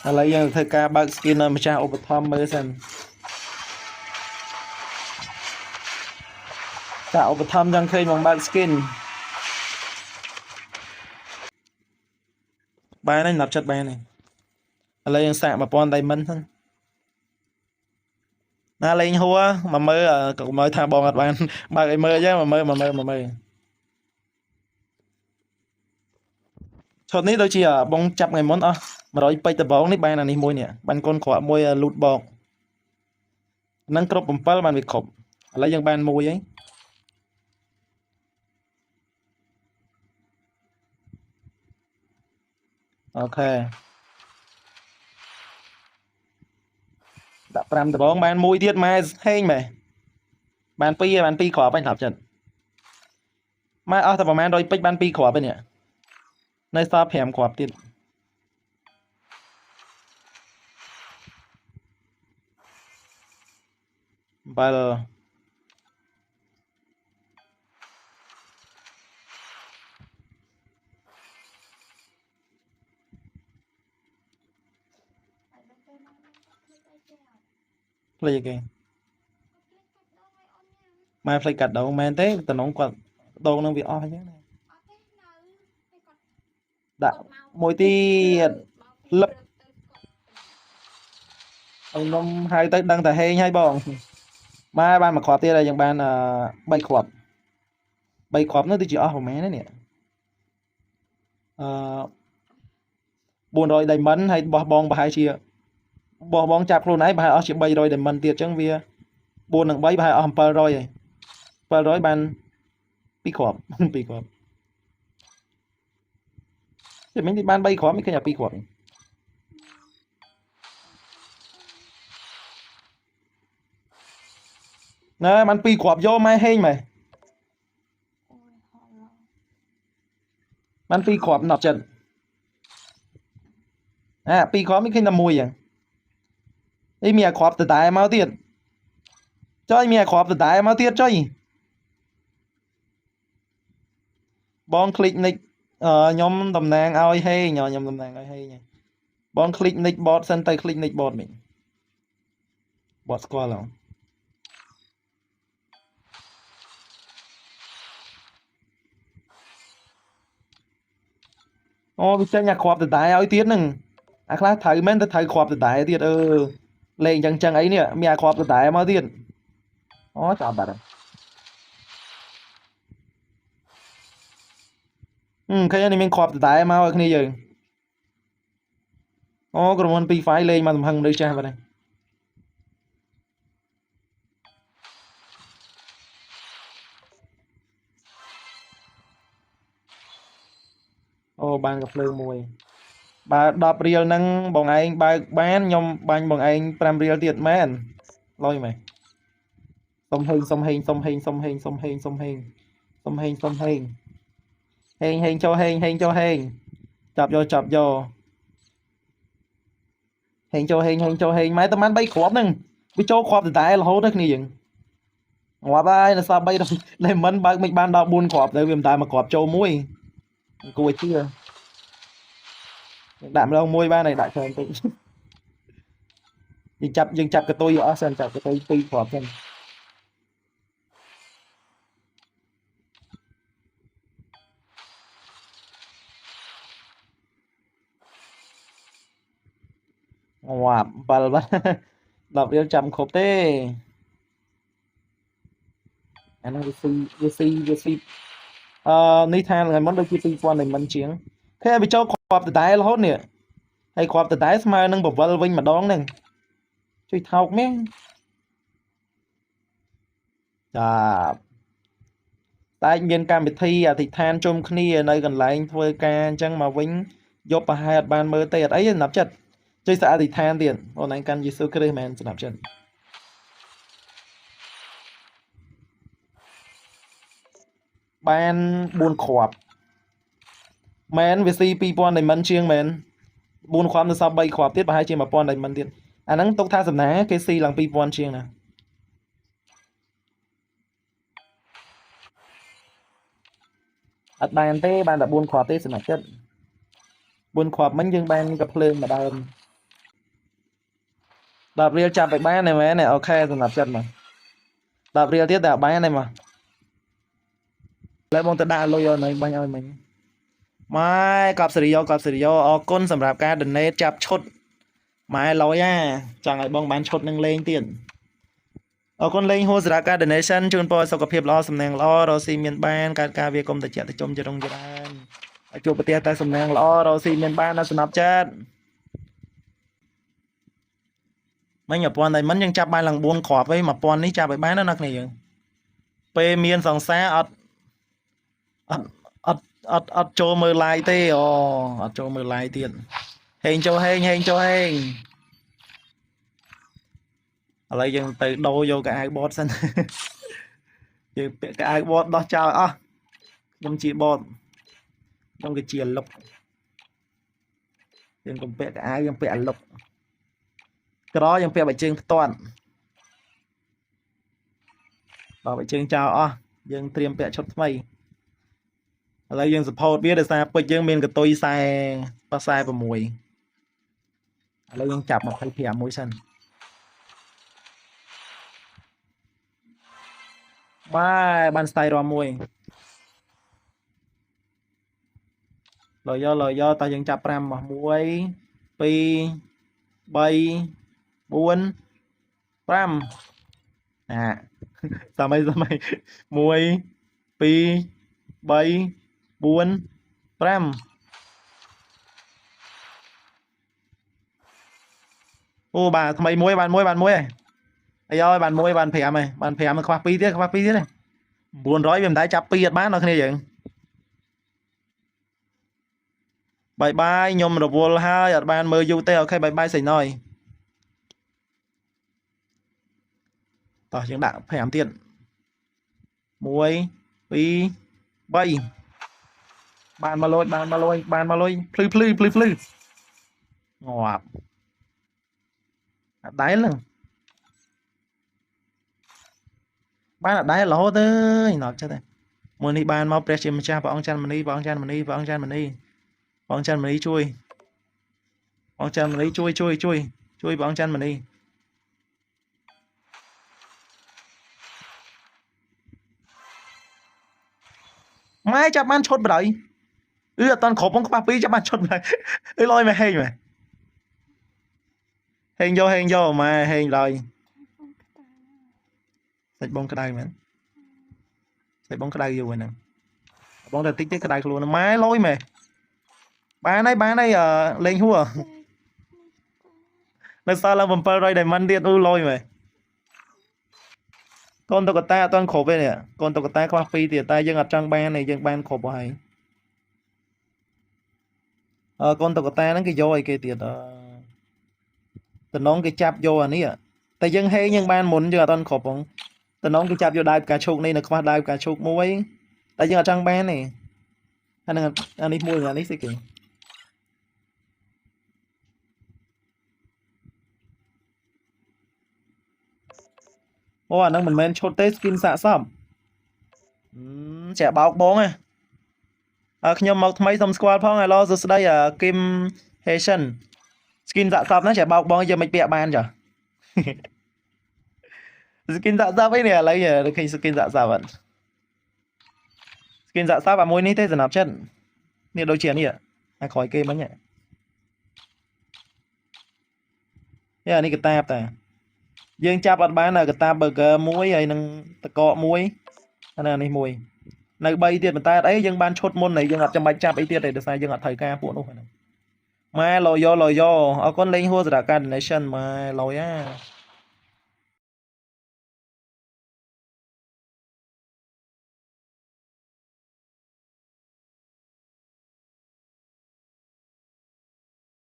ឥឡូវយើងធ្វើការបើក skin នៅម្ចាស់ឧបត្ថម្ភមើលសិនចាឧបត្ថម្ភចង់ឃើញមកបើក skin បានហើយ10ចិត្តបានហើយឥឡូវយើងសាក1000 diamond ហ្នឹងណាលេងហួរមកមើលកុំឲ្យថាបងអត់បានបើកឲ្យមើលចឹងមកមើលឈុតនេះដូចជាបងចាប់ថ្ងៃមុនអស់100ពេជ្រដបងនេះបានអានេះមួយនេះបានកូនក្រក់មួយ loot box ហ្នឹងគ្រប់7បានវាគ្រប់ឥឡូវយើងបានមួយហើយអូខេដាក់5ដបងបានមួយទៀតម៉ែហេងម៉ែបាន2ហើយបាន2គ្រាប់ហើយ10ចិត្តម៉ែអស់តែប្រហែល100ពេជ្របាន2គ្រាប់ហើយនេះនៅសល់5គ្រាប់ទៀត7ភ្លេចគេម៉ែភ្លេចកាត់ដងមែនទេតំណងគាត់ដងនឹងវាអស់អញ្ចឹងណាដាក់មួយទៀតលឹបខ្ញុំហៅទៅដឹងតែហេងហើយបងម៉ែបានមួយគ្រាប់ទៀតហើយយើងបាន3គ្រាប់3គ្រាប់នោះទៅជាអស់ប្រហែលនេះ400 diamond ហើយបោះបងប្រហែលជាបោះបងចាប់ខ្លួនឯងប្រហែលអស់ជា300 diamond ទៀតអញ្ចឹងវា4និង3ប្រហែលអស់700ហើយ700បាន2គ្រាប់2គ្រាប់តែមិញទីបាន3គ្រាប់មិនឃើញតែ2គ្រាប់ណែបាន2គ្រាប់យកម៉ែហេងម៉ែបាន2គ្រាប់10ចិត្ត2គ្រាប់មិនឃើញតែមួយហ្នឹងនេះមានគ្រាប់ដដែលមកទៀតចុយមានគ្រាប់ដដែលមកទៀតចុយបងคลิก nick ខ្ញុំតំណាងឲ្យហេងខ្ញុំតំណាងឲ្យហេងបងคลิก nick bot សិនទៅ คลิก nick bot មិញ bot ស្គាល់ហ៎អូវាចេញអាគ្រាប់ដដែលឲ្យទៀតហ្នឹងអាខ្លះត្រូវមែនទៅត្រូវគ្រាប់ដដែលទៀតលេងចឹងអីនេះមានអាគ្រាប់ដដែលមកទៀតអូចាប់បាត់ឃើញនេះមានគ្រាប់ដដែលមកឲ្យគ្នាយើងអូក្រុមហ៊ុន2 file លេងមកសំហឹងលើចាស់បាត់ហើយអូបានកាភ្លើងមួយបើ10រៀលហ្នឹងបងឯងបើកបានខ្ញុំបាញ់បងឯង5រៀលទៀតមែនលុយមែនសុំហេងហេងចូលហេងចូលហេងចាប់យកហេងចូលហេងម៉ែតែបាន3គ្រាប់ហ្នឹងវាចូលគ្រាប់ដដែលរហូតដល់គ្នាយើងងាប់ហើយនៅសល់3លេមិនបើកមិនបានដល់4គ្រាប់ទៅវាមិនតែមកគ្រាប់ចូលមួយគួរជឿដាក់ម្ដងមួយបានហើយដាក់ច្រើនពេកយើងចាប់កតុយអស់សិនចាប់កតុយ2គ្រាប់សិនងាប់7បាត់10រៀលចាំគ្រប់ទេអានោះវាស៊ីនេះថាថ្ងៃមុនដូចជា2000តែមិនជាងឃើញវាចូលគ្រាប់ដដែលរហូតនេះហើយគ្រាប់ដដែលស្មើនឹងបវលវិញម្ដងហ្នឹងជួយថោកមែនចាប់តែមានកម្មវិធីអធិដ្ឋានជុំគ្នានៅកន្លែងធ្វើការអញ្ចឹងមកវិញយកប្រហែលអត់បានមើលទេអត់អីស្នាប់ចិត្តជួយសាអធិដ្ឋានទៀតអូនឯងកាន់យេស៊ូគ្រីស្ទមែនស្នាប់ចិត្តបាន4គ្រាប់មែនវាស៊ី2000 diamond ជាងមែន4គ្រាប់នៅសល់3គ្រាប់ទៀតប្រហែលជា1000 diamond ទៀតអាហ្នឹងទុកថាសំណាគេស៊ីឡើង2000ជាងណាអត់បានទេបានតែ4គ្រាប់ទេសម្រាប់ចិត្ត4គ្រាប់មិញយើងបានកាភ្លើងម្ដង 10 រៀលចាប់ឲ្យបានមែនទេអូខេសម្រាប់ចិត្តមក10 រៀលទៀតតែបានទេមកឡើយបងទៅដាក់លុយឲ្យបាញ់ឲ្យមិញម៉ែកប់សេរីយ៉ូកប់សេរីយ៉ូអរគុណសម្រាប់ការ donate ចាប់ឈុតម៉ែលុយណាចង់ឲ្យបងបានឈុតនឹងលេងទៀតអរគុណលេងហួសសារៈការ donation ជូនពរសុខភាពល្អសំណាងល្អរកស៊ីមានបានកើតការវាកុំតិចតិចុំចរុងចរានឲ្យជួបប្រទេសតែសំណាងល្អរកស៊ីមានបានដល់សំណាប់ចិត្តមិញ1000តែមិនយើងចាប់បានឡើង4គ្រាប់វិញ1000នេះចាប់ឲ្យបានណាគ្នាយើងពេលមានសង្សារអត់អត់ចូលមើល live ទេអូអត់ចូលមើល live ទៀតហេងចូលហេងហេងចូលហេងឥឡូវយើងទៅដូរយកកៅអៅបតសិនយើងពាក់កៅអៅបតដោះចោលអស់ខ្ញុំជាបតខ្ញុំគឺជាអាលុកយើងកុំពាក់កៅអៅយើងពាក់អាលុកក្រយើងពាក់បិជើងផ្ទាត់ដល់បិជើងចោលអស់យើងត្រៀមពាក់ឈុតថ្មីឥឡូវយើង support វាដោយសារពេជ្រយើងមានកតុយ46ឥឡូវយើងចាប់25មួយសិនបានស្ទាយរំមួយលយតោះយើងចាប់5មក1 2 3 4 5សម័យ1 2 3 4 5អូបាទថ្មីមួយបានមួយហើយអាយបាន1បាន5ហើយបាន5ខ្វះ2ទៀតខ្វះ2ទៀតទេ900វាមិនដែរចាប់2អត់បានដល់គ្នាយើងបាយបាយខ្ញុំរវល់ហើយអត់បានមើលយូរទេអូខេបាយបាយសេណយតោះយើងដាក់5ទៀត1 2 3បានមកលុយភ្លឺងាប់អត់ដែរហ្នឹងបានអត់ដែររហូតអើយណប់ចិត្តទេមួយនេះបានមកព្រះជាម្ចាស់ព្រះអង្គច័ន្ទមនីជួយព្រះអង្គច័ន្ទមនីជួយព្រះអង្គច័ន្ទមនីម៉ែចាប់បានឈុតបដ អត់តាន់គ្រប់ផងខ្វះ2ចាប់បានឈុតមកអើលយមកហេងមកហេងយកម៉ែហេងឡើយសាច់បងក្តៅមែនសាច់បងក្តៅយូរហ្នឹងបងតែតិចទេក្តៅខ្លួនម៉ែលយមែនបានហើយលេងហួរនៅសល់ឡើង700 diamond ទៀតអូលយមែនកូនតុក្កតាអត់តាន់គ្រប់ទេនេះកូនតុក្កតាខ្វះ2ទៀតតែយើងអត់ចង់បានទេយើងបានគ្រប់ហើយកូនតុក្កតាហ្នឹងគេយកឲ្យគេទៀតតំណងគេចាប់យកអានេះតែយើងហេងយើងបានមុនយើងអត់តាន់គ្រប់ផងតំណងគេចាប់យកដាវផ្កាឈូកនេះនៅខ្វះដាវផ្កាឈូកមួយតែយើងអត់ចង់បានទេអានឹងអានេះមួយអានេះស្អីគេអូអានឹងមិនមែនឈុតទេ skin សាកសមចាក់បោកបងហ៎ខ្ញុំមកថ្មីសុំស្គាល់ផងហេឡូសួស្ដីគឹមហេសិន skin សាកសមណាចាក់បោកបងយើងមិនពាក់បានចា skin សាកសមអីនេះឥឡូវឃើញ skin សាកសមអត់ skin សាកសមអាមួយនេះទេសំណាប់ចិត្តនេះដូចជានេះអាក្រោយគេមិញអានេះកតាបតាយើងចាប់អត់បានកតាប burger មួយហើយនឹងតកកមួយអានេះមួយនៅ3ទៀតប៉ុន្តែអត់អីយើងបានឈុតមុនហើយយើងអត់ចាំបាច់ចាប់អីទៀតទេដោយសារយើងអត់ត្រូវការពួកនោះហ្នឹងម៉ែលយអរគុណលេងហួរសារៈការ donation ម៉ែលយ